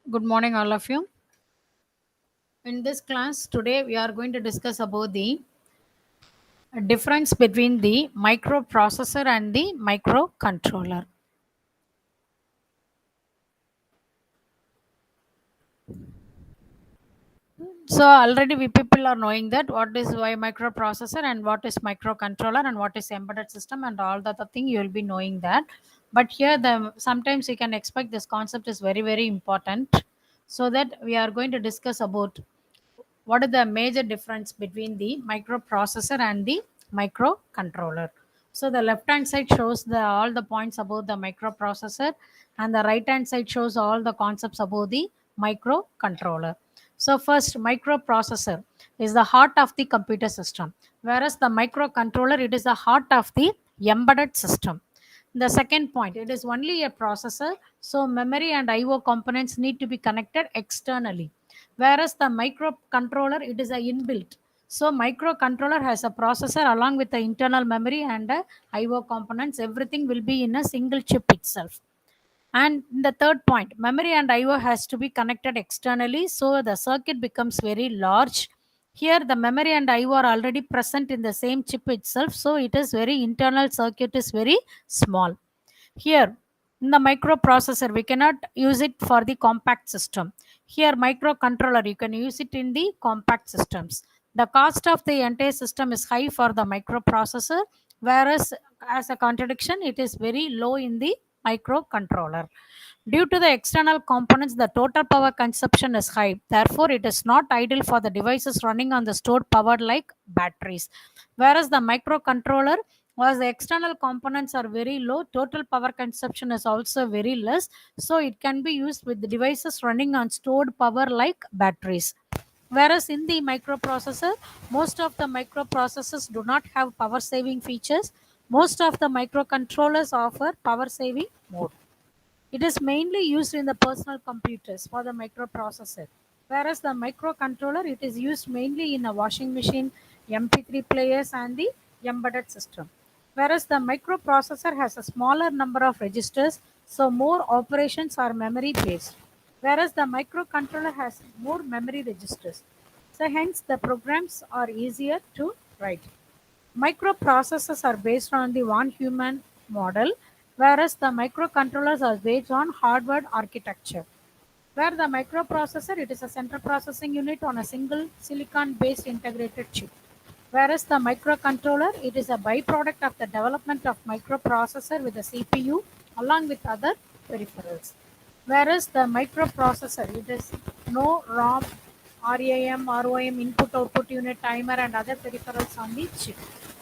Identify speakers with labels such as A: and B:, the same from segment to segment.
A: Good morning, all of you. In this class today, we are going to discuss about the difference between the microprocessor and the microcontroller. So already we people are knowing that what is why microprocessor and what is microcontroller and what is embedded system and all the other thing you will be knowing that. But here the sometimes you can expect this concept is very important. So that we are going to discuss about what is the major difference between the microprocessor and the microcontroller. So the left hand side shows all the points about the microprocessor, and the right hand side shows all the concepts about the microcontroller. So first, microprocessor is the heart of the computer system, whereas the microcontroller, it is the heart of the embedded system. The second point, it is only a processor, so memory and IO components need to be connected externally, whereas the microcontroller, it is a inbuilt. So microcontroller has a processor along with the internal memory and IO components. Everything will be in a single chip itself. And the third point, memory and IO has to be connected externally, so the circuit becomes very large. Here, the memory and IO are already present in the same chip itself, so it is very internal circuit is very small. Here, in the microprocessor, we cannot use it for the compact system. Here, microcontroller, you can use it in the compact systems. The cost of the entire system is high for the microprocessor, whereas as a contradiction, it is very low in the microcontroller. Due to the external components, the total power consumption is high. Therefore, it is not ideal for the devices running on the stored power like batteries. Whereas the microcontroller, as the external components are very low, total power consumption is also very less. So it can be used with the devices running on stored power like batteries. Whereas in the microprocessor, most of the microprocessors do not have power saving features. Most of the microcontrollers offer power saving mode. It is mainly used in the personal computers for the microprocessor, whereas the microcontroller, it is used mainly in a washing machine, MP3 players, and the embedded system. Whereas the microprocessor has a smaller number of registers, so more operations are memory based. Whereas the microcontroller has more memory registers, so hence the programs are easier to write. Microprocessors are based on the one human model, whereas the microcontrollers are based on hardware architecture. Where the microprocessor, it is a central processing unit on a single silicon-based integrated chip. Whereas the microcontroller, it is a byproduct of the development of microprocessor with a CPU along with other peripherals. Whereas the microprocessor, it is no ROM, RAM, ROM, input output unit, timer, and other peripherals on the chip.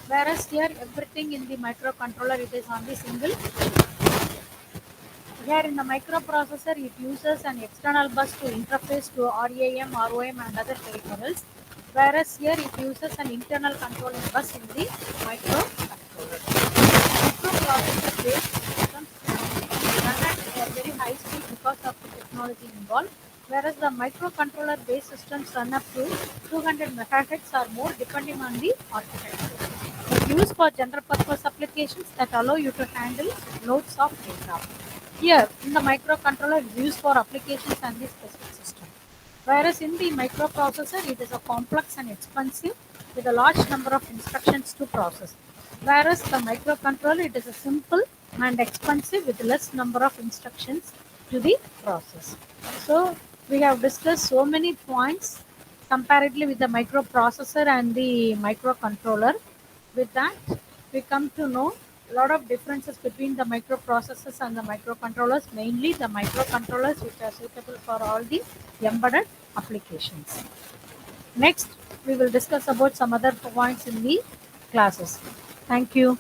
A: Whereas here everything in the microcontroller, it is on the single. Here in the microprocessor, it uses an external bus to interface to RAM, ROM, and other peripherals, whereas here it uses an internal controlling bus in the microcontroller. Microprocessor based systems run at a very high speed because of the technology involved, whereas the microcontroller based systems run up to 200 MHz or more depending on the architecture. It's used for general purpose applications that allow you to handle loads of data. Here, in the microcontroller, it is used for applications and the specific system. Whereas in the microprocessor, it is a complex and expensive with a large number of instructions to process. Whereas the microcontroller, it is a simple and expensive with less number of instructions to the process. So we have discussed so many points comparatively with the microprocessor and the microcontroller. With that, we come to know a lot of differences between the microprocessors and the microcontrollers, mainly the microcontrollers which are suitable for all the embedded applications. Next, we will discuss about some other points in the classes. Thank you.